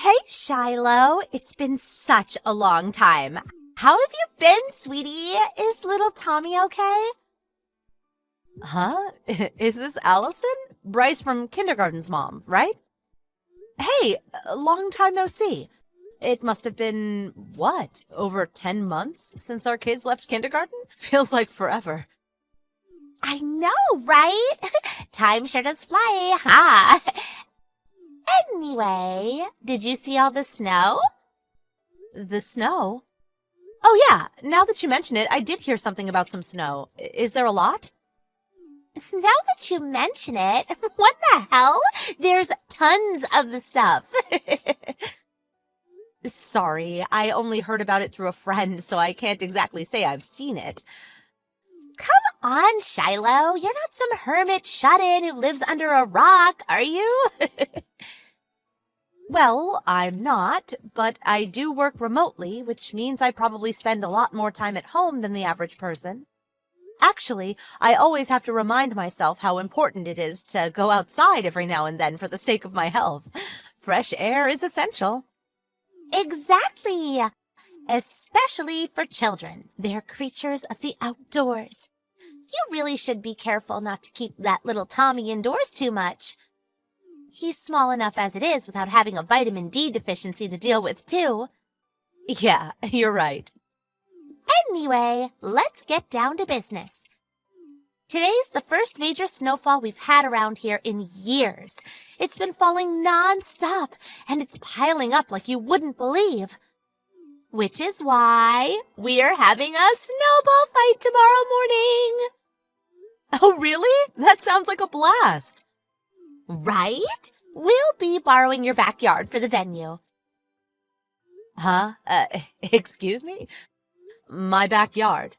Hey, Shiloh. It's been such a long time. How have you been, sweetie? Is little Tommy okay? Huh? Is this Allison? Bryce from kindergarten's mom, right? Hey, long time no see. It must have been, what, over 10 months since our kids left kindergarten? Feels like forever. I know, right? Time sure does fly, huh? Anyway, did you see all the snow? The snow? Oh yeah, now that you mention it, I did hear something about some snow. Is there a lot? Now that you mention it, what the hell? There's tons of the stuff. Sorry, I only heard about it through a friend, so I can't exactly say I've seen it. Come on, Shiloh. You're not some hermit shut-in who lives under a rock, are you? Well, I'm not, but I do work remotely, which means I probably spend a lot more time at home than the average person. Actually, I always have to remind myself how important it is to go outside every now and then for the sake of my health. Fresh air is essential. Exactly! Especially for children. They're creatures of the outdoors. You really should be careful not to keep that little Tommy indoors too much. He's small enough as it is without having a vitamin D deficiency to deal with, too. Yeah, you're right. Anyway, let's get down to business. Today's the first major snowfall we've had around here in years. It's been falling non-stop, and it's piling up like you wouldn't believe. Which is why we're having a snowball fight tomorrow morning. Oh, really? That sounds like a blast. Right? We'll be borrowing your backyard for the venue. Huh? Excuse me? My backyard?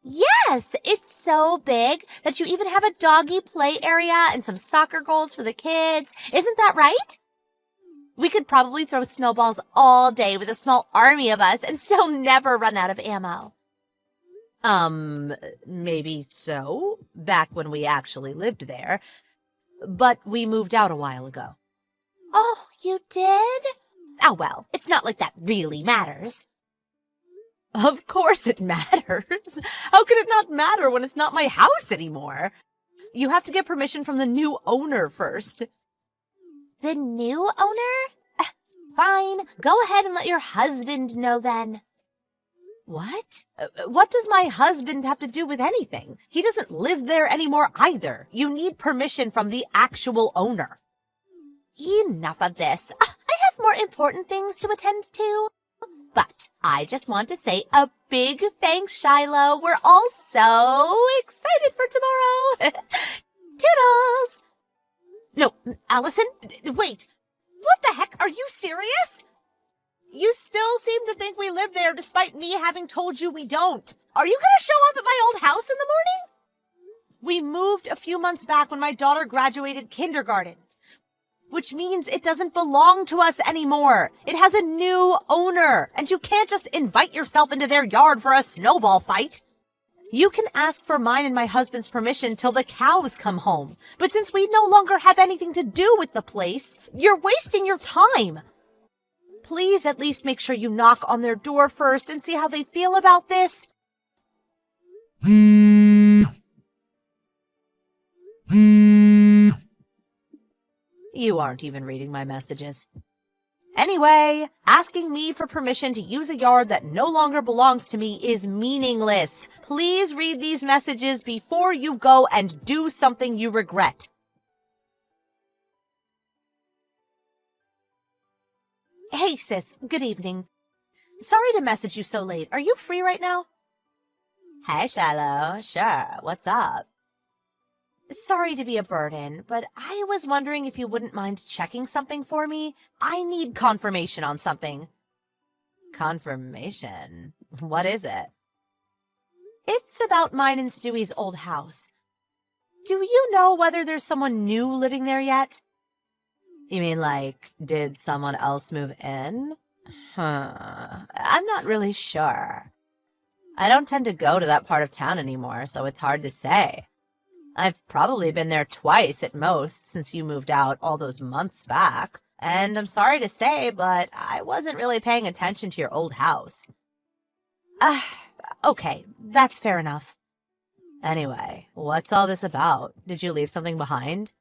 Yes, it's so big that you even have a doggy play area and some soccer goals for the kids. Isn't that right? We could probably throw snowballs all day with a small army of us and still never run out of ammo. Maybe so, back when we actually lived there. But we moved out a while ago. Oh, you did? Oh, well, it's not like that really matters. Of course it matters. How could it not matter when it's not my house anymore? You have to get permission from the new owner first. The new owner? Fine. Go ahead and let your husband know then. What? What does my husband have to do with anything? He doesn't live there anymore either. You need permission from the actual owner. Enough of this. I have more important things to attend to. But I just want to say a big thanks, Shiloh. We're all so excited for tomorrow. Toodles! No, Allison, wait. What the heck? Are you serious? You still seem to think we live there despite me having told you we don't. Are you going to show up at my old house in the morning? We moved a few months back when my daughter graduated kindergarten, which means it doesn't belong to us anymore. It has a new owner, and you can't just invite yourself into their yard for a snowball fight. You can ask for mine and my husband's permission till the cows come home. But since we no longer have anything to do with the place, you're wasting your time. Please at least make sure you knock on their door first and see how they feel about this. You aren't even reading my messages. Anyway, asking me for permission to use a yard that no longer belongs to me is meaningless. Please read these messages before you go and do something you regret. Hey, sis. Good evening. Sorry to message you so late. Are you free right now? Hey, Shiloh. Sure. What's up? Sorry to be a burden, but I was wondering if you wouldn't mind checking something for me. I need confirmation on something. Confirmation? What is it? It's about mine and Stewie's old house. Do you know whether there's someone new living there yet? You mean like, did someone else move in? I'm not really sure. I don't tend to go to that part of town anymore, so it's hard to say. I've probably been there twice at most since you moved out all those months back. And I'm sorry to say, but I wasn't really paying attention to your old house. Okay, that's fair enough. Anyway, what's all this about? Did you leave something behind?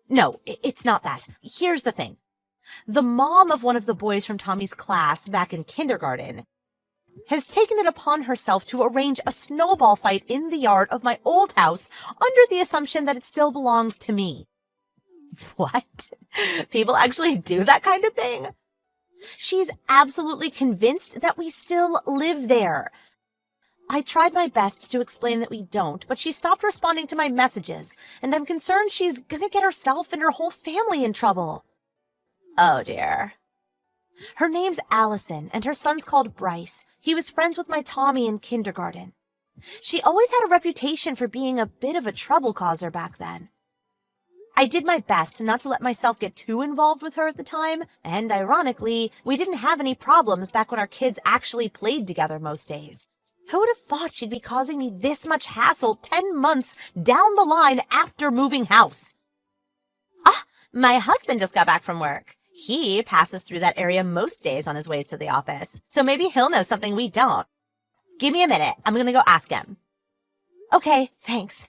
No, it's not that. Here's the thing. The mom of one of the boys from Tommy's class back in kindergarten has taken it upon herself to arrange a snowball fight in the yard of my old house under the assumption that it still belongs to me. What? People actually do that kind of thing? She's absolutely convinced that we still live there. I tried my best to explain that we don't, but she stopped responding to my messages, and I'm concerned she's gonna get herself and her whole family in trouble. Oh dear. Her name's Allison, and her son's called Bryce. He was friends with my Tommy in kindergarten. She always had a reputation for being a bit of a trouble causer back then. I did my best not to let myself get too involved with her at the time, and ironically, we didn't have any problems back when our kids actually played together most days. Who would have thought she'd be causing me this much hassle 10 months down the line after moving house? My husband just got back from work. He passes through that area most days on his ways to the office, so maybe he'll know something we don't. Give me a minute. I'm gonna go ask him. Okay, thanks.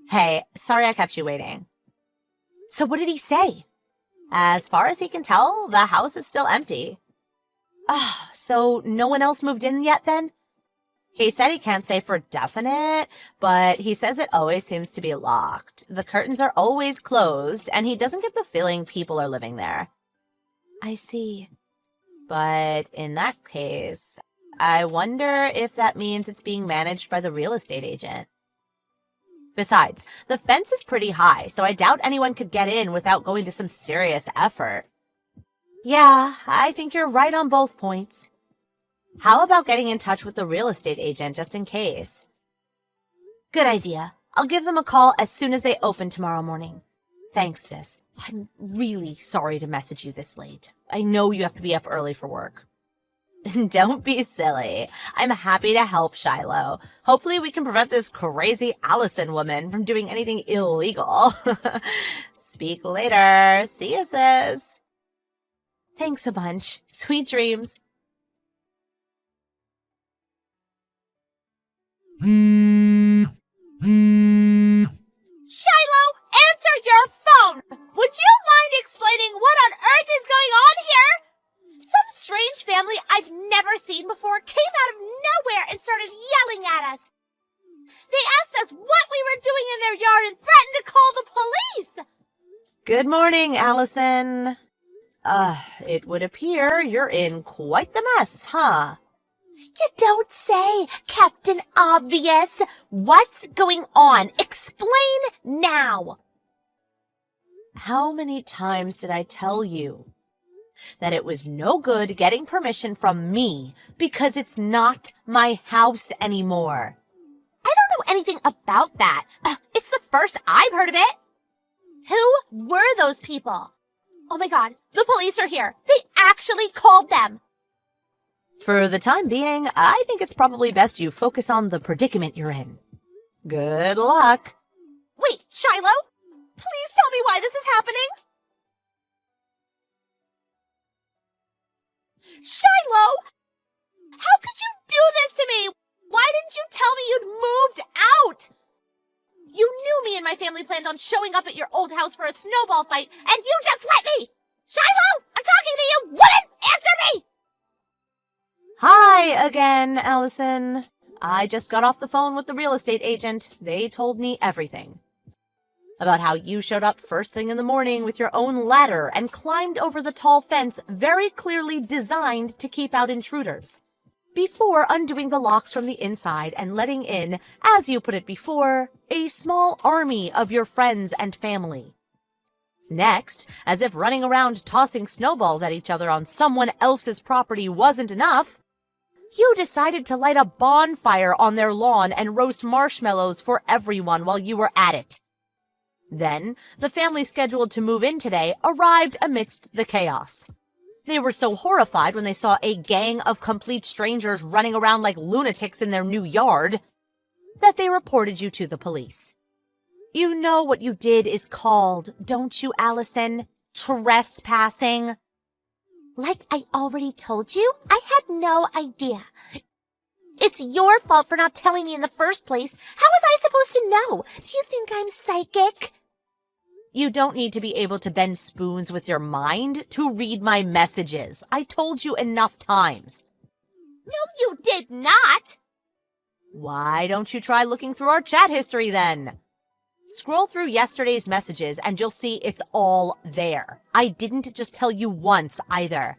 Hey, sorry I kept you waiting. So what did he say? As far as he can tell, the house is still empty. So no one else moved in yet then? He said he can't say for definite, but he says it always seems to be locked. The curtains are always closed, and he doesn't get the feeling people are living there. I see. But in that case, I wonder if that means it's being managed by the real estate agent. Besides, the fence is pretty high, so I doubt anyone could get in without going to some serious effort. Yeah, I think you're right on both points. How about getting in touch with the real estate agent just in case? Good idea. I'll give them a call as soon as they open tomorrow morning. Thanks, sis. I'm really sorry to message you this late. I know you have to be up early for work. Don't be silly. I'm happy to help, Shiloh. Hopefully we can prevent this crazy Allison woman from doing anything illegal. Speak later. See you, sis. Thanks a bunch. Sweet dreams. Shiloh, answer your phone! Would you mind explaining what on earth is going on here? Some strange family I've never seen before came out of nowhere and started yelling at us. They asked us what we were doing in their yard and threatened to call the police. Good morning, Allison. It would appear you're in quite the mess, huh? You don't say, Captain Obvious. What's going on? Explain now. How many times did I tell you that it was no good getting permission from me because it's not my house anymore? I don't know anything about that. It's the first I've heard of it. Who were those people? Oh my God, the police are here. They actually called them. For the time being, I think it's probably best you focus on the predicament you're in. Good luck. Wait, Shiloh, please tell me why this is happening. Shiloh, how could you do this to me? Why didn't you tell me you'd moved out? You knew me and my family planned on showing up at your old house for a snowball fight, and you just let me! Shiloh, I'm talking to you! Woman, answer me! Hi again, Allison. I just got off the phone with the real estate agent. They told me everything. About how you showed up first thing in the morning with your own ladder and climbed over the tall fence very clearly designed to keep out intruders, before undoing the locks from the inside and letting in, as you put it before, a small army of your friends and family. Next, as if running around tossing snowballs at each other on someone else's property wasn't enough, you decided to light a bonfire on their lawn and roast marshmallows for everyone while you were at it. Then, the family scheduled to move in today arrived amidst the chaos. They were so horrified when they saw a gang of complete strangers running around like lunatics in their new yard that they reported you to the police. You know what you did is called, don't you, Allison? trespassing. Like I already told you, I had no idea. It's your fault for not telling me in the first place. How was I supposed to know? Do you think I'm psychic? You don't need to be able to bend spoons with your mind to read my messages. I told you enough times. No, you did not. Why don't you try looking through our chat history then? Scroll through yesterday's messages and you'll see it's all there. I didn't just tell you once either.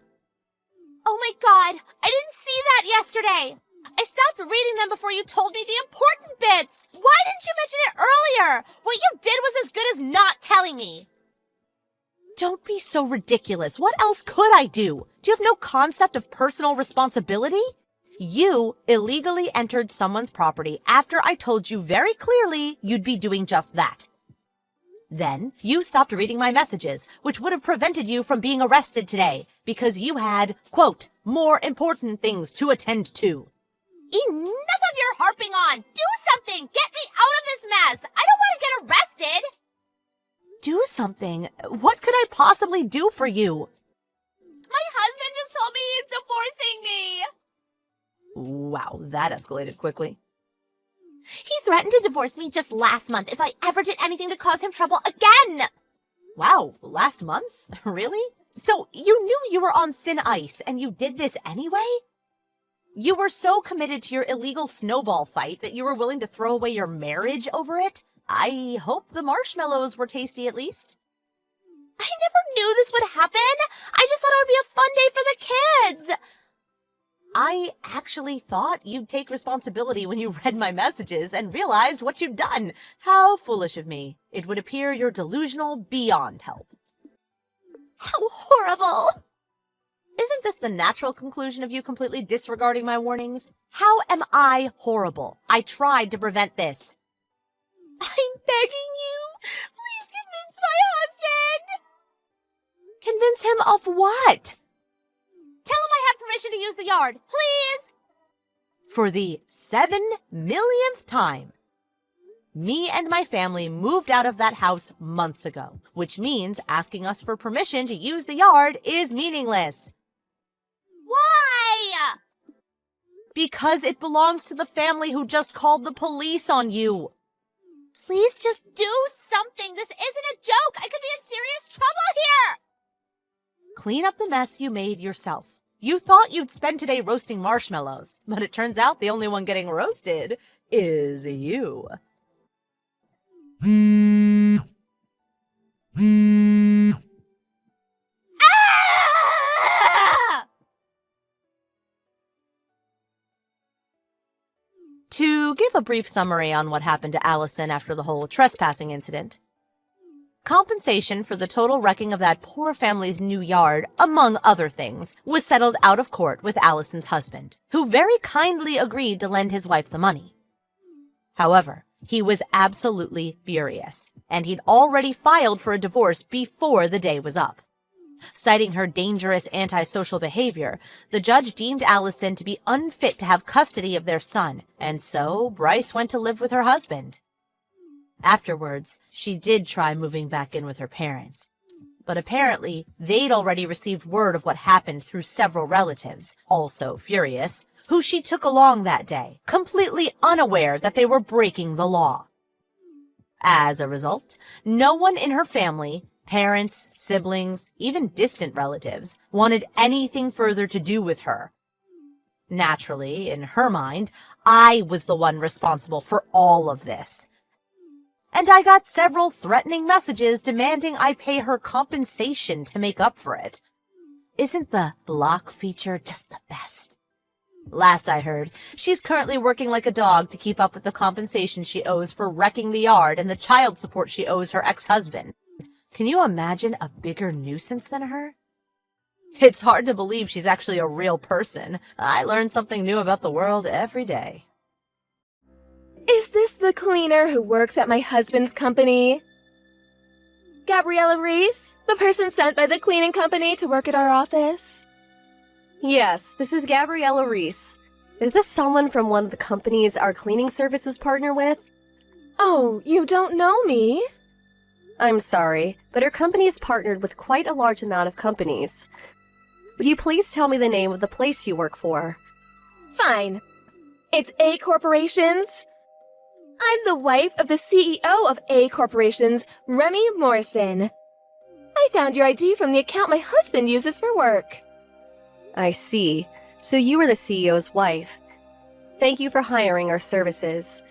Oh my god, I didn't see that yesterday. I stopped reading them before you told me the important bits. Why didn't you mention it earlier? What you did was as good as not telling me. Don't be so ridiculous. What else could I do? Do you have no concept of personal responsibility? You illegally entered someone's property after I told you very clearly you'd be doing just that. Then you stopped reading my messages, which would have prevented you from being arrested today because you had, quote, more important things to attend to. Enough of your harping on! Do something! Get me out of this mess! I don't want to get arrested! Do something? What could I possibly do for you? My husband just told me he's divorcing me! Wow, that escalated quickly. He threatened to divorce me just last month if I ever did anything to cause him trouble again! Wow, last month? Really? So you knew you were on thin ice and you did this anyway? You were so committed to your illegal snowball fight that you were willing to throw away your marriage over it? I hope the marshmallows were tasty at least. I never knew this would happen! I just thought it would be a fun day for the kids! I actually thought you'd take responsibility when you read my messages and realized what you'd done. How foolish of me. It would appear you're delusional beyond help. How horrible! Isn't this the natural conclusion of you completely disregarding my warnings? How am I horrible? I tried to prevent this. I'm begging you! Please convince my husband! Convince him of what? Tell him I have permission to use the yard, please! For the 7 millionth time. Me and my family moved out of that house months ago, which means asking us for permission to use the yard is meaningless. Why? Because it belongs to the family who just called the police on you. Please just do something. This isn't a joke. I could be in serious trouble here. Clean up the mess you made yourself. You thought you'd spend today roasting marshmallows, but it turns out the only one getting roasted is you. Ah! To give a brief summary on what happened to Allison after the whole trespassing incident. Compensation for the total wrecking of that poor family's new yard, among other things, was settled out of court with Allison's husband, who very kindly agreed to lend his wife the money. However, he was absolutely furious, and he'd already filed for a divorce before the day was up. Citing her dangerous antisocial behavior, the judge deemed Allison to be unfit to have custody of their son, and so Bryce went to live with her husband. Afterwards, she did try moving back in with her parents, but apparently they'd already received word of what happened through several relatives, also furious, who she took along that day, completely unaware that they were breaking the law. As a result, no one in her family, parents, siblings, even distant relatives, wanted anything further to do with her. Naturally, in her mind, I was the one responsible for all of this. And I got several threatening messages demanding I pay her compensation to make up for it. Isn't the block feature just the best? Last I heard, she's currently working like a dog to keep up with the compensation she owes for wrecking the yard and the child support she owes her ex-husband. Can you imagine a bigger nuisance than her? It's hard to believe she's actually a real person. I learn something new about the world every day. Is this the cleaner who works at my husband's company? Gabriella Reese, the person sent by the cleaning company to work at our office? Yes, this is Gabriella Reese. Is this someone from one of the companies our cleaning services partner with? Oh, you don't know me? I'm sorry, but our company is partnered with quite a large amount of companies. Would you please tell me the name of the place you work for? Fine. It's A Corporations. I'm the wife of the CEO of A Corporations, Remy Morrison. I found your ID from the account my husband uses for work. I see. So you are the CEO's wife. Thank you for hiring our services.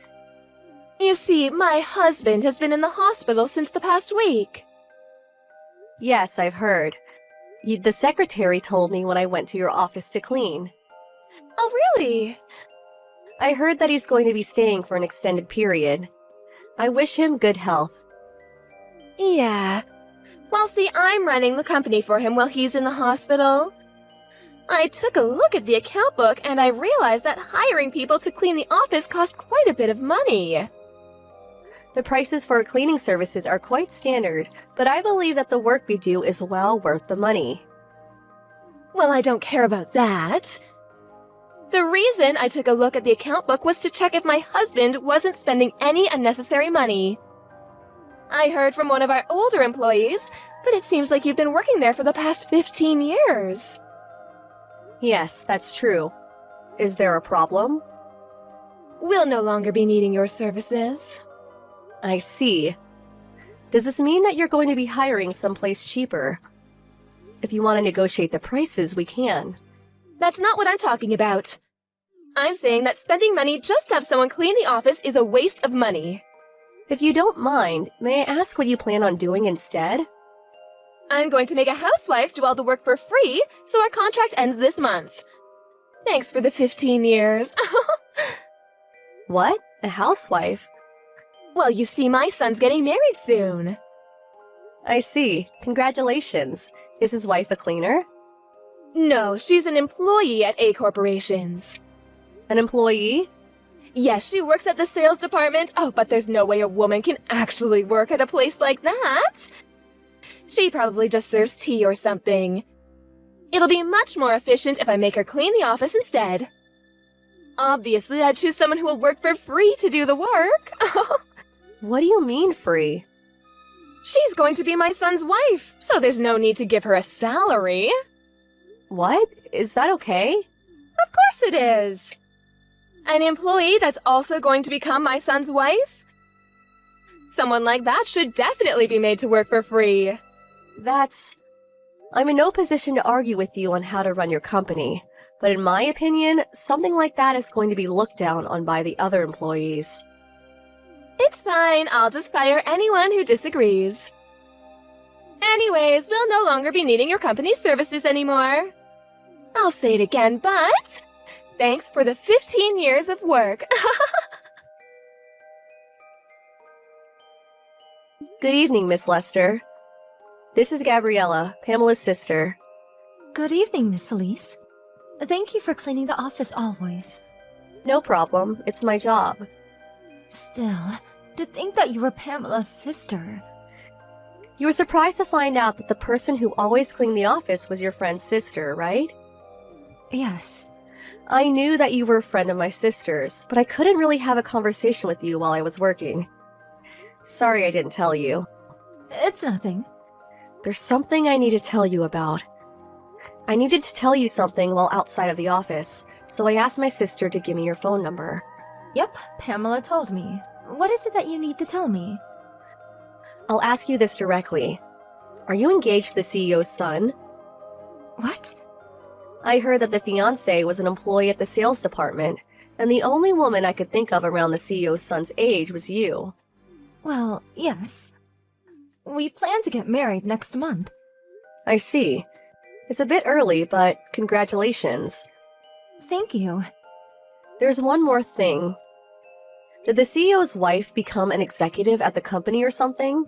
You see, my husband has been in the hospital since the past week. Yes, I've heard. The secretary told me when I went to your office to clean. Oh, really? I heard that he's going to be staying for an extended period. I wish him good health. Yeah. Well, see, I'm running the company for him while he's in the hospital. I took a look at the account book and I realized that hiring people to clean the office cost quite a bit of money. The prices for our cleaning services are quite standard, but I believe that the work we do is well worth the money. Well, I don't care about that. The reason I took a look at the account book was to check if my husband wasn't spending any unnecessary money. I heard from one of our older employees, but it seems like you've been working there for the past 15 years. Yes, that's true. Is there a problem? We'll no longer be needing your services. I see. Does this mean that you're going to be hiring someplace cheaper? If you want to negotiate the prices, we can. That's not what I'm talking about. I'm saying that spending money just to have someone clean the office is a waste of money. If you don't mind, may I ask what you plan on doing instead? I'm going to make a housewife do all the work for free, so our contract ends this month. Thanks for the 15 years. What? A housewife? Well, you see, my son's getting married soon. I see. Congratulations. Is his wife a cleaner? No, she's an employee at A Corporations. An employee? Yes, she works at the sales department. Oh, but there's no way a woman can actually work at a place like that. She probably just serves tea or something. It'll be much more efficient if I make her clean the office instead. Obviously, I'd choose someone who will work for free to do the work. What do you mean free? She's going to be my son's wife, so there's no need to give her a salary. What? Is that okay? Of course it is. An employee that's also going to become my son's wife? Someone like that should definitely be made to work for free. I'm in no position to argue with you on how to run your company, but in my opinion, something like that is going to be looked down on by the other employees. It's fine, I'll just fire anyone who disagrees. Anyways, we'll no longer be needing your company's services anymore. I'll say it again, but thanks for the 15 years of work. Good evening, Miss Lester. This is Gabriella, Pamela's sister. Good evening, Miss Elise. Thank you for cleaning the office always. No problem, it's my job. Still, to think that you were Pamela's sister. You were surprised to find out that the person who always cleaned the office was your friend's sister, right? Yes. I knew that you were a friend of my sister's, but I couldn't really have a conversation with you while I was working. Sorry I didn't tell you. It's nothing. There's something I need to tell you about. I needed to tell you something while outside of the office, so I asked my sister to give me your phone number. Yep, Pamela told me. What is it that you need to tell me? I'll ask you this directly. Are you engaged to the CEO's son? What? I heard that the fiancé was an employee at the sales department, and the only woman I could think of around the CEO's son's age was you. Well, yes. We plan to get married next month. I see. It's a bit early, but congratulations. Thank you. There's one more thing. Did the CEO's wife become an executive at the company or something?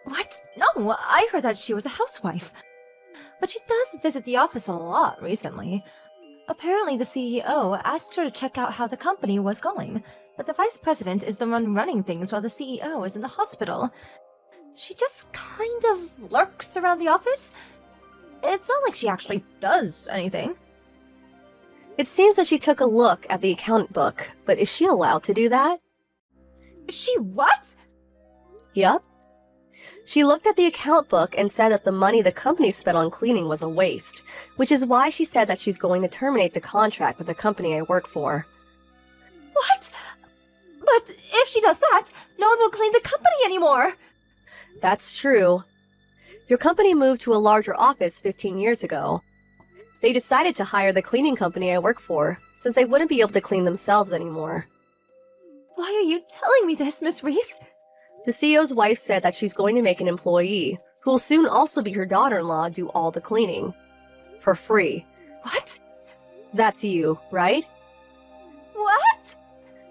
What? No, I heard that she was a housewife. But she does visit the office a lot recently. Apparently the CEO asked her to check out how the company was going, but the vice president is the one running things while the CEO is in the hospital. She just kind of lurks around the office. It's not like she actually does anything. It seems that she took a look at the account book, but is she allowed to do that? She what? Yup. She looked at the account book and said that the money the company spent on cleaning was a waste, which is why she said that she's going to terminate the contract with the company I work for. What? But if she does that, no one will clean the company anymore. That's true. Your company moved to a larger office 15 years ago. They decided to hire the cleaning company I work for, since they wouldn't be able to clean themselves anymore. Why are you telling me this, Miss Reese? The CEO's wife said that she's going to make an employee, who will soon also be her daughter-in-law, do all the cleaning. For free. What? That's you, right? What?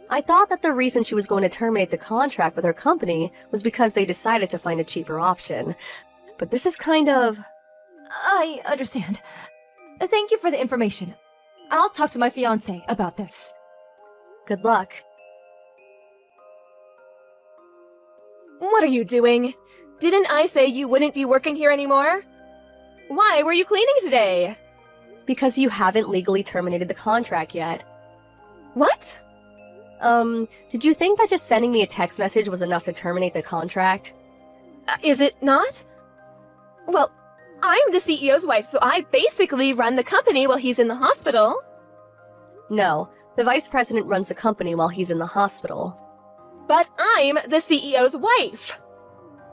I thought that the reason she was going to terminate the contract with her company was because they decided to find a cheaper option. But this is kind of... I understand. Thank you for the information. I'll talk to my fiancé about this. Good luck. What are you doing? Didn't I say you wouldn't be working here anymore? Why were you cleaning today? Because you haven't legally terminated the contract yet. What? Did you think that just sending me a text message was enough to terminate the contract? Is it not? Well, I'm the CEO's wife, so I basically run the company while he's in the hospital. No, the vice president runs the company while he's in the hospital. But I'm the CEO's wife.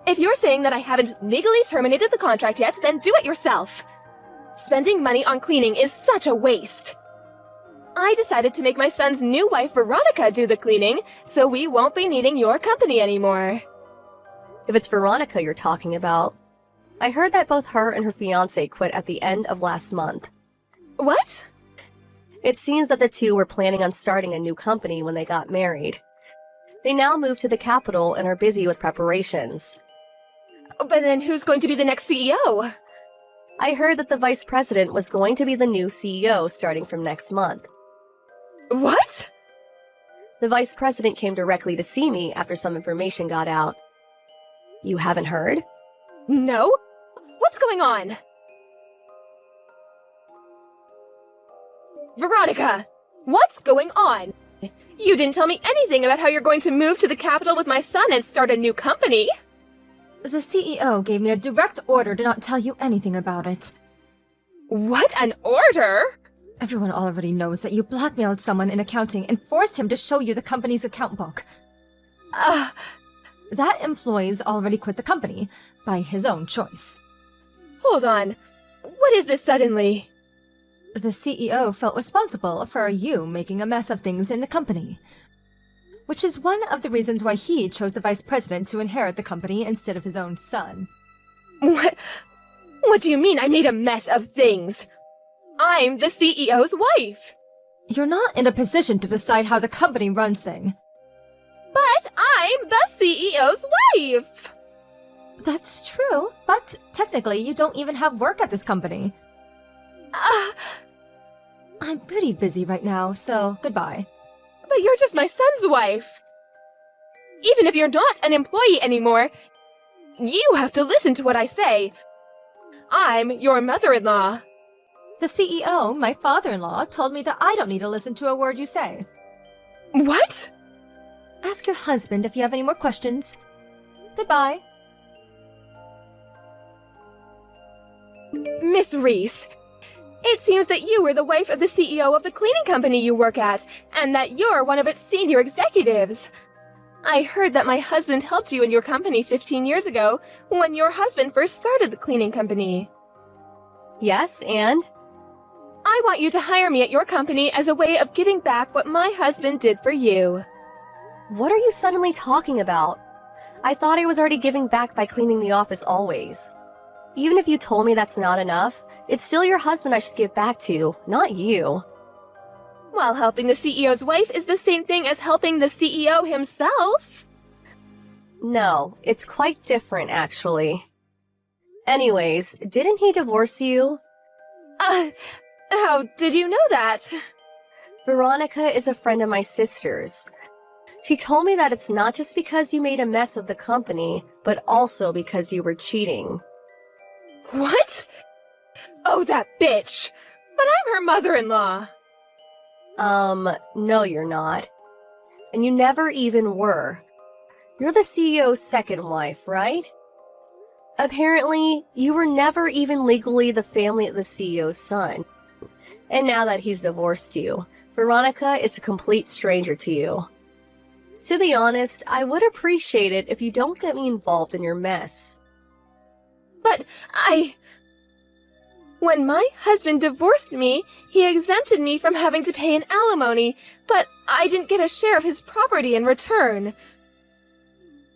If you're saying that I haven't legally terminated the contract yet, then do it yourself. Spending money on cleaning is such a waste. I decided to make my son's new wife, Veronica, do the cleaning, so we won't be needing your company anymore. If it's Veronica you're talking about, I heard that both her and her fiancé quit at the end of last month. What? It seems that the two were planning on starting a new company when they got married. They now moved to the capital and are busy with preparations. But then who's going to be the next CEO? I heard that the vice president was going to be the new CEO starting from next month. What? The vice president came directly to see me after some information got out. You haven't heard? No? What's going on? Veronica! What's going on? You didn't tell me anything about how you're going to move to the capital with my son and start a new company. The CEO gave me a direct order to not tell you anything about it. What an order! Everyone already knows that you blackmailed someone in accounting and forced him to show you the company's account book. That employee's already quit the company, by his own choice. Hold on. What is this suddenly? The CEO felt responsible for you making a mess of things in the company. Which is one of the reasons why he chose the vice president to inherit the company instead of his own son. What do you mean I made a mess of things? I'm the CEO's wife! You're not in a position to decide how the company runs things. But I'm the CEO's wife! That's true, but technically you don't even have work at this company. I'm pretty busy right now, so goodbye. But you're just my son's wife! Even if you're not an employee anymore, you have to listen to what I say. I'm your mother-in-law. The CEO, my father-in-law, told me that I don't need to listen to a word you say. What? Ask your husband if you have any more questions. Goodbye. Miss Reese, it seems that you were the wife of the CEO of the cleaning company you work at, and that you're one of its senior executives. I heard that my husband helped you in your company 15 years ago, when your husband first started the cleaning company. Yes, and? I want you to hire me at your company as a way of giving back what my husband did for you. What are you suddenly talking about? I thought I was already giving back by cleaning the office always. Even if you told me that's not enough, it's still your husband I should give back to, not you. While helping the CEO's wife is the same thing as helping the CEO himself. No, it's quite different, actually. Anyways, didn't he divorce you? How did you know that? Veronica is a friend of my sister's. She told me that it's not just because you made a mess of the company, but also because you were cheating. What? Oh, that bitch! But I'm her mother-in-law. No you're not. And you never even were. You're the CEO's second wife, right? Apparently, you were never even legally the family of the CEO's son. And now that he's divorced you, Veronica is a complete stranger to you. To be honest, I would appreciate it if you don't get me involved in your mess. But when my husband divorced me, he exempted me from having to pay an alimony, but I didn't get a share of his property in return.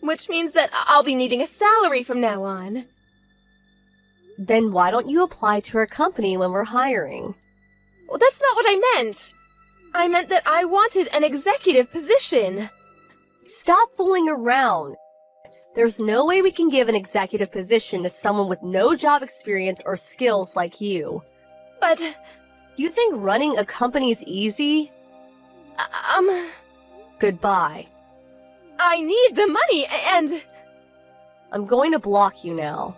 Which means that I'll be needing a salary from now on. Then why don't you apply to our company when we're hiring? Well, that's not what I meant. I meant that I wanted an executive position. Stop fooling around. There's no way we can give an executive position to someone with no job experience or skills like you. But, You think running a company's easy? Goodbye. I need the money and... I'm going to block you now.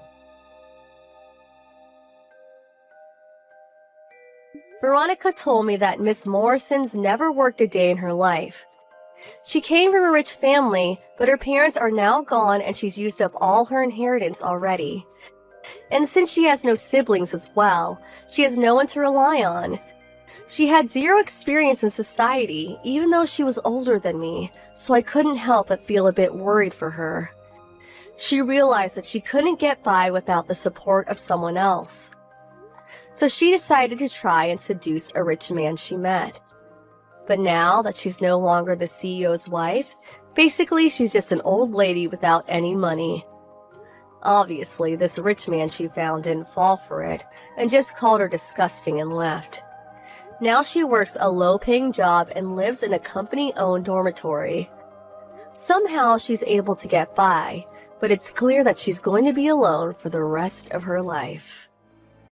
Veronica told me that Miss Morrison's never worked a day in her life. She came from a rich family, but her parents are now gone and she's used up all her inheritance already. And since she has no siblings as well, she has no one to rely on. She had zero experience in society, even though she was older than me, so I couldn't help but feel a bit worried for her. She realized that she couldn't get by without the support of someone else. So she decided to try and seduce a rich man she met. But now that she's no longer the CEO's wife, basically she's just an old lady without any money. Obviously, this rich man she found didn't fall for it, and just called her disgusting and left. Now she works a low-paying job and lives in a company-owned dormitory. Somehow she's able to get by, but it's clear that she's going to be alone for the rest of her life.